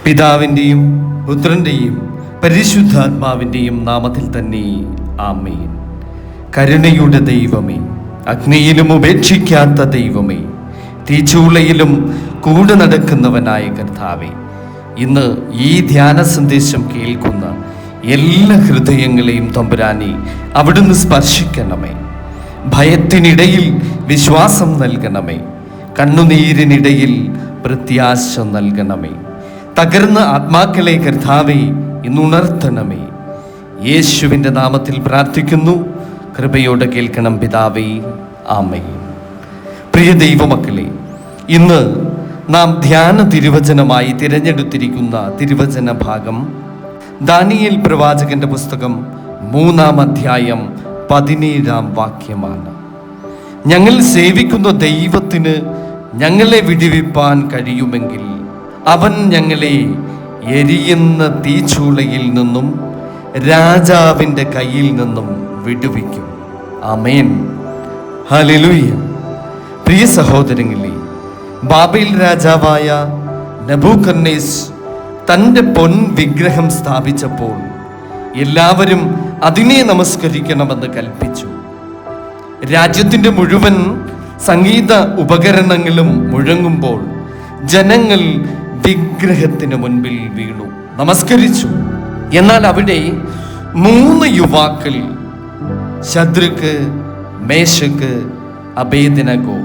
പിതാവിൻ്റെയും പുത്രൻ്റെയും പരിശുദ്ധാത്മാവിൻ്റെയും നാമത്തിൽ തന്നെ ആമേൻ. കരുണയുടെ ദൈവമേ, അഗ്നിയിലും ഉപേക്ഷിക്കാത്ത ദൈവമേ, തീച്ചൂളയിലും കൂടെ നടക്കുന്നവനായ കർത്താവേ, ഇന്ന് ഈ ധ്യാന സന്ദേശം കേൾക്കുന്ന എല്ലാ ഹൃദയങ്ങളെയും തമ്പുരാനെ അവിടുന്ന് സ്പർശിക്കണമേ. ഭയത്തിനിടയിൽ വിശ്വാസം നൽകണമേ. കണ്ണുനീരിനിടയിൽ പ്രത്യാശ നൽകണമേ. തകർന്ന ആത്മാക്കളെ കർത്താവേ ഇന്നുണർത്തണമേ. യേശുവിൻ്റെ നാമത്തിൽ പ്രാർത്ഥിക്കുന്നു. കൃപയോടെ കേൾക്കണം പിതാവേ, ആമേൻ. പ്രിയ ദൈവമക്കളെ, ഇന്ന് നാം ധ്യാന തിരുവചനമായി തിരഞ്ഞെടുത്തിരിക്കുന്ന തിരുവചന ഭാഗം ദാനിയേൽ പ്രവാചകന്റെ പുസ്തകം 3-ാം അധ്യായം 17-ാം വാക്യമാണ്. ഞങ്ങൾ സേവിക്കുന്ന ദൈവത്തിന് ഞങ്ങളെ വിടുവിപ്പാൻ കഴിയുമെങ്കിൽ അവൻ ഞങ്ങളെ എരിയുന്ന തീച്ചൂളയിൽ നിന്നും രാജാവിൻ്റെ കയ്യിൽ നിന്നും വിടുവിക്കും. ആമേൻ, ഹല്ലേലൂയ. പ്രിയ സഹോദരങ്ങളെ, ബാബേൽ രാജാവായ നെബൂഖദ്നേസർ തൻ്റെ പൊൻ വിഗ്രഹം സ്ഥാപിച്ചപ്പോൾ എല്ലാവരും അതിനെ നമസ്കരിക്കണമെന്ന് കൽപ്പിച്ചു. രാജ്യത്തിൻ്റെ മുഴുവൻ സംഗീത ഉപകരണങ്ങളും മുഴങ്ങുമ്പോൾ ജനങ്ങൾ വിഗ്രഹത്തിന് മുൻപിൽ വീണു നമസ്കരിച്ചു. എന്നാൽ അവിടെ 3 യുവാക്കൾ, ശദ്രക്ക്, മേശക്ക്, അബേദ്നെഗോ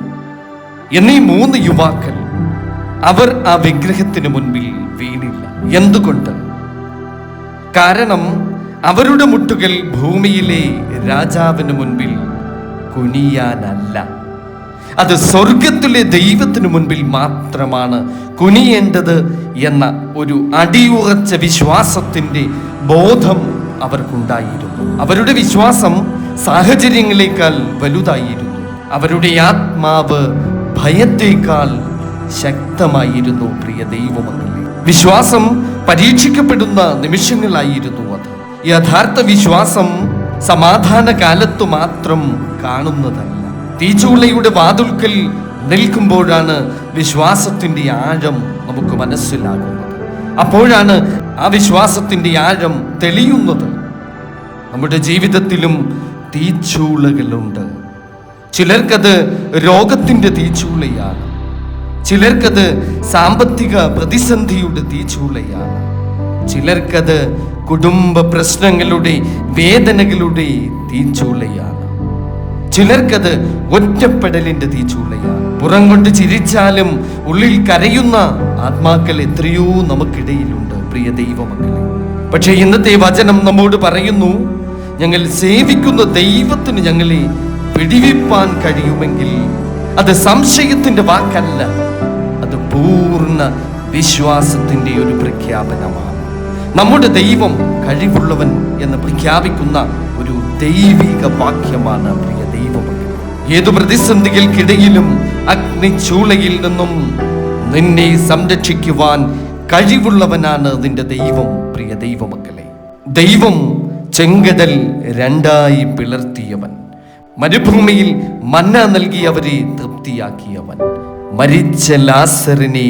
എന്നീ 3 യുവാക്കൾ, അവർ ആ വിഗ്രഹത്തിന് മുൻപിൽ വീണില്ല. എന്തുകൊണ്ട്? കാരണം അവരുടെ മുട്ടുകൾ ഭൂമിയിലെ രാജാവിന് മുൻപിൽ കുനിയാനല്ല, അത് സ്വർഗത്തിലെ ദൈവത്തിനു മുൻപിൽ മാത്രമാണ് കുനിയേണ്ടത് എന്ന ഒരു അടിയുറച്ച വിശ്വാസത്തിൻ്റെ ബോധം അവർക്കുണ്ടായിരുന്നു. അവരുടെ വിശ്വാസം സാഹചര്യങ്ങളെക്കാൾ വലുതായിരുന്നു. അവരുടെ ആത്മാവ് ഭയത്തേക്കാൾ ശക്തമായിരുന്നു. പ്രിയ ദൈവമക്കളെ, വിശ്വാസം പരീക്ഷിക്കപ്പെടുന്ന നിമിഷങ്ങളായിരുന്നു അത്. യഥാർത്ഥ വിശ്വാസം സമാധാന കാലത്തു മാത്രം കാണുന്നതല്ല. തീച്ചൂളയുടെ വാതിൽക്കൽ നിൽക്കുമ്പോഴാണ് വിശ്വാസത്തിൻ്റെ ആഴം നമുക്ക് മനസ്സിലാകുന്നത്. അപ്പോഴാണ് ആ വിശ്വാസത്തിൻ്റെ ആഴം തെളിയുന്നത്. നമ്മുടെ ജീവിതത്തിലും തീച്ചൂളകളുണ്ട്. ചിലർക്കത് രോഗത്തിൻ്റെ തീച്ചൂളയാണ്, ചിലർക്കത് സാമ്പത്തിക പ്രതിസന്ധിയുടെ തീച്ചൂളയാണ്, ചിലർക്കത് കുടുംബ പ്രശ്നങ്ങളുടെ വേദനകളുടെ തീച്ചൂളയാണ്, ചിലർക്കത് ഒറ്റപ്പെടലിന്റെ തീച്ചൂളയാണ്. പുറം കൊണ്ട് ചിരിച്ചാലും ഉള്ളിൽ കരയുന്ന ആത്മാക്കൾ എത്രയോ നമുക്കിടയിലുണ്ട്, പ്രിയ ദൈവമക്കളെ. പക്ഷെ ഇന്നത്തെ വചനം നമ്മോട് പറയുന്നു, ഞങ്ങൾ സേവിക്കുന്ന ദൈവത്തിന് ഞങ്ങളെ വിടുവിപ്പാൻ കഴിയുമെങ്കിൽ അത് സംശയത്തിന്റെ വാക്കല്ല, അത് പൂർണ്ണ വിശ്വാസത്തിന്റെ ഒരു പ്രഖ്യാപനമാണ്. നമ്മുടെ ദൈവം കഴിവുള്ളവൻ എന്ന് പ്രഖ്യാപിക്കുന്ന ഒരു ദൈവിക വാക്യമാണ്. പ്രിയ ദൈവമക്കളെ, ഏതു പ്രതിസന്ധികൾക്കിടയിലും അഗ്നിച്ചൂളയിൽ നിന്നും നിന്നെ സംരക്ഷിക്കുവാൻ കഴിവുള്ളവനാണ് നിന്റെ ദൈവം. പ്രിയ ദൈവമക്കളെ, ദൈവം ചെങ്കടൽ 2ആയി പിളർത്തിയവൻ, മരുഭൂമിയിൽ മന്ന നൽകി അവരെ തൃപ്തിയാക്കിയവൻ, മരിച്ച ലാസറിനെ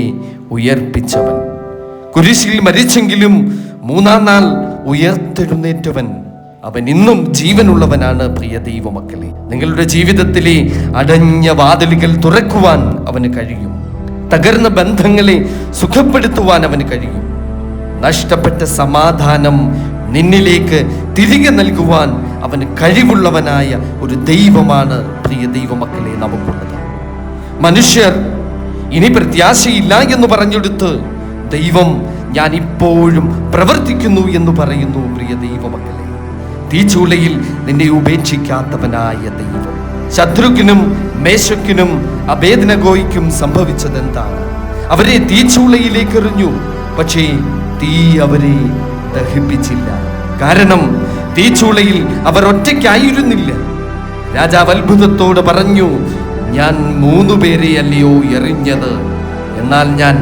ഉയർപ്പിച്ചവൻ, കുരിശിൽ മരിച്ചെങ്കിലും 3-ാം നാൾ ഉയർത്തെഴുന്നേറ്റവൻ, അവൻ ഇന്നും ജീവനുള്ളവനാണ്. പ്രിയ ദൈവമക്കളെ, നിങ്ങളുടെ ജീവിതത്തിലെ അടഞ്ഞ വാതിലുകൾ തുറക്കുവാൻ അവന് കഴിയും. തകർന്ന ബന്ധങ്ങളെ സുഖപ്പെടുത്തുവാൻ അവന് കഴിയും. നഷ്ടപ്പെട്ട സമാധാനം നിന്നിലേക്ക് തിരികെ നൽകുവാൻ അവന് കഴിവുള്ളവനായ ഒരു ദൈവമാണ്. പ്രിയ ദൈവമക്കളെ, നമുക്കുള്ളത്. മനുഷ്യർ ഇനി പ്രത്യാശയില്ല എന്ന് പറഞ്ഞെടുത്ത് ദൈവം ഞാൻ ഇപ്പോഴും പ്രവർത്തിക്കുന്നു എന്ന് പറയുന്നു. പ്രിയ ദൈവമക്കളെ, തീച്ചൂളയിൽ നിന്നെ ഉപേക്ഷിക്കാത്തവനായ ദൈവം. ശത്രുക്കിനും മേശക്കിനും അബേദ്നെഗോയ്ക്കും സംഭവിച്ചതെന്താണ്? അവരെ തീച്ചൂളയിലേക്ക് എറിഞ്ഞു, പക്ഷേ തീ അവരെ ദഹിപ്പിച്ചില്ല. കാരണം തീച്ചൂളയിൽ അവർ ഒറ്റയ്ക്കായിരുന്നില്ല. രാജാവ് അത്ഭുതത്തോട് പറഞ്ഞു, ഞാൻ 3 പേരെ അല്ലയോ എറിഞ്ഞത്, എന്നാൽ ഞാൻ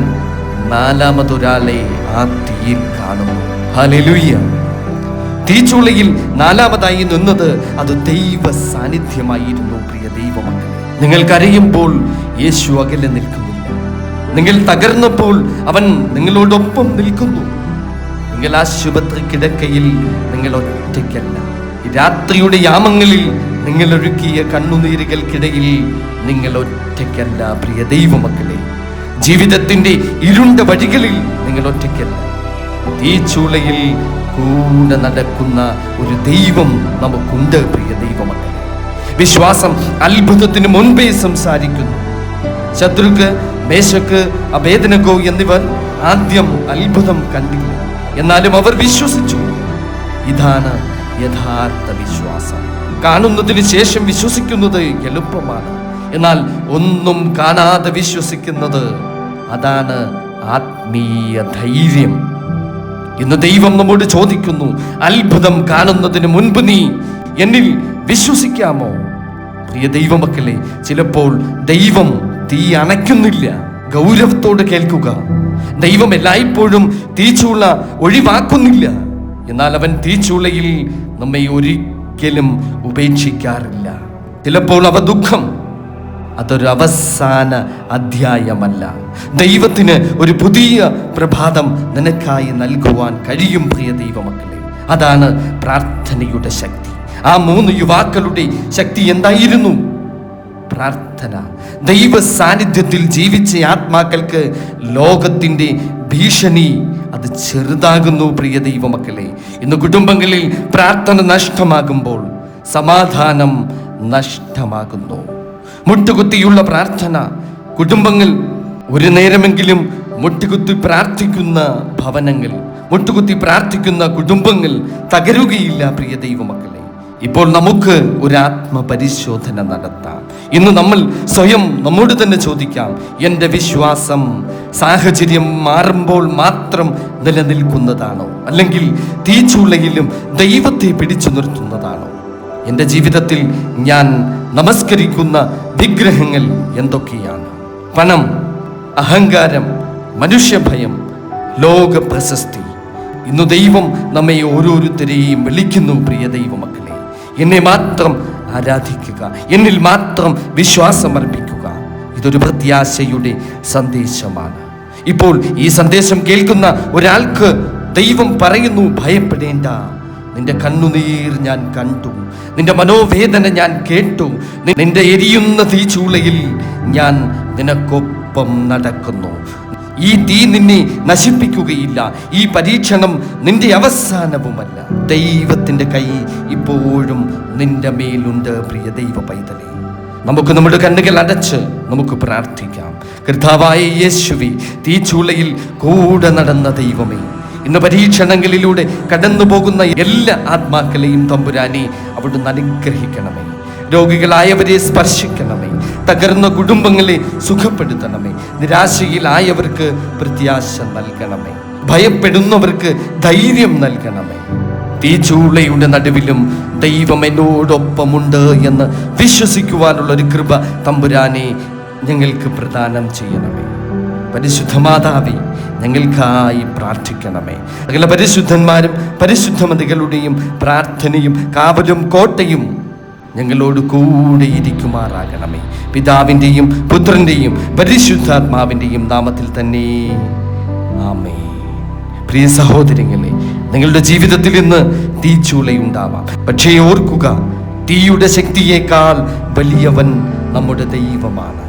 4-മതൊരാളെ ആ തീയിൽ കാണുന്നു. ഹല്ലേലൂയ. തീച്ചൂളയിൽ 4-മതായി നിന്നത് അത് ദൈവ സാന്നിധ്യമായിരുന്നു. പ്രിയ ദൈവമക്കളെ, നിങ്ങൾ കരയുമ്പോൾ യേശു അകലെ നിൽക്കുന്നില്ല. നിങ്ങൾ തകർന്നപ്പോൾ അവൻ നിങ്ങളോടൊപ്പം നിൽക്കുന്നു. നിങ്ങൾ ആശുപത്രി കിടക്കയിൽ നിങ്ങൾ ഒറ്റയ്ക്കല്ല. ഈ രാത്രിയുടെ യാമങ്ങളിൽ നിങ്ങൾ ഒഴുക്കിയ കണ്ണുനീരുകൾക്കിടയിൽ നിങ്ങൾ ഒറ്റയ്ക്കല്ല പ്രിയ ദൈവമക്കളെ. ജീവിതത്തിന്റെ ഇരുണ്ട വഴികളിൽ നിങ്ങൾ ഒറ്റയ്ക്കല്ല. തീച്ചൂളയിൽ കൂടെ നടക്കുന്ന ഒരു ദൈവം നമുക്കുണ്ട് പ്രിയ ദൈവമക്കളെ. വിശ്വാസം അത്ഭുതത്തിന് മുൻപേ സംസാരിക്കുന്നു. ശത്രുക്ക്, മേശക്ക്, അബേദ്നെഗോ എന്നിവർ ആദ്യം അത്ഭുതം കണ്ടില്ല, എന്നാലും അവർ വിശ്വസിച്ചു. ഇതാണ് യഥാർത്ഥ വിശ്വാസം. കാണുന്നതിന് ശേഷം വിശ്വസിക്കുന്നത് എളുപ്പമാണ്, എന്നാൽ ഒന്നും കാണാതെ വിശ്വസിക്കുന്നത്, അതാണ് ആത്മീയ ധൈര്യം. ഇന്ന് ദൈവം നമ്മോട് ചോദിക്കുന്നു, അത്ഭുതം കാണുന്നതിന് മുൻപ് നീ എന്നിൽ വിശ്വസിക്കാമോ? പ്രിയ ദൈവമക്കളെ, ചിലപ്പോൾ ദൈവം തീ അണയ്ക്കുന്നില്ല. ഗൗരവത്തോട് കേൾക്കുക. ദൈവം എല്ലായ്പ്പോഴും തീച്ചൂള ഒഴിവാക്കുന്നില്ല, എന്നാൽ അവൻ തീച്ചൂളയിൽ നമ്മെ ഒരിക്കലും ഉപേക്ഷിക്കാറില്ല. ചിലപ്പോൾ അവ ദുഃഖം, അതൊരു അവസാന അധ്യായമല്ല. ദൈവത്തിന് ഒരു പുതിയ പ്രഭാതം നിനക്കായി നൽകുവാൻ കഴിയും പ്രിയ ദൈവമക്കളെ. അതാണ് പ്രാർത്ഥനയുടെ ശക്തി. ആ 3 യുവാക്കളുടെ ശക്തി എന്തായിരുന്നു? പ്രാർത്ഥന. ദൈവ സാന്നിധ്യത്തിൽ ജീവിച്ച ആത്മാക്കൾക്ക് ലോകത്തിൻ്റെ ഭീഷണി അത് ചെറുതാകുന്നു പ്രിയ ദൈവമക്കളെ. ഇന്ന് കുടുംബങ്ങളിൽ പ്രാർത്ഥന നഷ്ടമാകുമ്പോൾ സമാധാനം നഷ്ടമാകുന്നു. മുട്ടുകുത്തിയുള്ള പ്രാർത്ഥന. കുടുംബങ്ങൾ ഒരു നേരമെങ്കിലും മുട്ടുകുത്തി പ്രാർത്ഥിക്കുന്ന ഭവനങ്ങൾ, മുട്ടുകുത്തി പ്രാർത്ഥിക്കുന്ന കുടുംബങ്ങൾ തകരുകയില്ല പ്രിയ ദൈവമക്കളെ. ഇപ്പോൾ നമുക്ക് ഒരു ആത്മപരിശോധന നടത്താം. ഇന്ന് നമ്മൾ സ്വയം നമ്മോട് തന്നെ ചോദിക്കാം, എൻ്റെ വിശ്വാസം സാഹചര്യം മാറുമ്പോൾ മാത്രം നിലനിൽക്കുന്നതാണോ, അല്ലെങ്കിൽ തീച്ചൂളയിലും ദൈവത്തെ പിടിച്ചു നിർത്തുന്നതാണോ? എൻ്റെ ജീവിതത്തിൽ ഞാൻ നമസ്കരിക്കുന്ന വിഗ്രഹങ്ങൾ എന്തൊക്കെയാണ്? പണം, അഹങ്കാരം, മനുഷ്യഭയം, ലോക പ്രശസ്തി. ഇന്ന് ദൈവം നമ്മെ ഓരോരുത്തരെയും വിളിക്കുന്നു പ്രിയ ദൈവമക്കളെ. എന്നെ മാത്രം ആരാധിക്കുക, എന്നിൽ മാത്രം വിശ്വാസം അർപ്പിക്കുക. ഇതൊരു പ്രത്യാശയുടെ സന്ദേശമാണ്. ഇപ്പോൾ ഈ സന്ദേശം കേൾക്കുന്ന ഒരാൾക്ക് ദൈവം പറയുന്നു, ഭയപ്പെടേണ്ട. നിന്റെ കണ്ണുനീർ ഞാൻ കണ്ടു, നിന്റെ മനോവേദന ഞാൻ കേട്ടു. നിന്റെ എരിയുന്ന തീച്ചൂളയിൽ ഞാൻ നിനക്കൊപ്പം നടക്കുന്നു. ഈ തീ നിന്നെ നശിപ്പിക്കുകയില്ല. ഈ പരീക്ഷണം നിന്റെ അവസാനവുമല്ല. ദൈവത്തിൻ്റെ കൈ ഇപ്പോഴും നിന്റെ മേലുണ്ട് പ്രിയ ദൈവ പൈതലേ. നമുക്ക് നമ്മുടെ കണ്ണുകൾ അടച്ച് നമുക്ക് പ്രാർത്ഥിക്കാം. കർത്താവായ യേശുവേ, തീച്ചൂളയിൽ കൂടെ നടന്ന ദൈവമേ, ഇന്ന് പരീക്ഷണങ്ങളിലൂടെ കടന്നു പോകുന്ന എല്ലാ ആത്മാക്കളെയും തമ്പുരാനെ അവിടുന്ന് അനുഗ്രഹിക്കണമേ. രോഗികളായവരെ സ്പർശിക്കണമേ. തകർന്ന കുടുംബങ്ങളെ സുഖപ്പെടുത്തണമേ. നിരാശയിലായവർക്ക് പ്രത്യാശ നൽകണമേ. ഭയപ്പെടുന്നവർക്ക് ധൈര്യം നൽകണമേ. തീച്ചൂളയുടെ നടുവിലും ദൈവം എന്നോടൊപ്പമുണ്ട് എന്ന് വിശ്വസിക്കുവാനുള്ള ഒരു കൃപ തമ്പുരാനെ ഞങ്ങൾക്ക് പ്രദാനം ചെയ്യണമേ. പരിശുദ്ധ മാതാവേ, ഞങ്ങൾക്കായി പ്രാർത്ഥിക്കണമേ. സകല പരിശുദ്ധന്മാരും പരിശുദ്ധമതികളുടെയും പ്രാർത്ഥനയും കാവലും കോട്ടയും ഞങ്ങളോട് കൂടെ ഇരിക്കുമാറാകണമേ. പിതാവിൻ്റെയും പുത്രൻ്റെയും പരിശുദ്ധാത്മാവിൻ്റെയും നാമത്തിൽ തന്നെ ആമേൻ. പ്രിയ സഹോദരങ്ങളെ, നിങ്ങളുടെ ജീവിതത്തിൽ ഇന്ന് തീച്ചൂളയുണ്ടാവാം. പക്ഷേ ഓർക്കുക, തീയുടെ ശക്തിയേക്കാൾ വലിയവൻ നമ്മുടെ ദൈവമാണ്.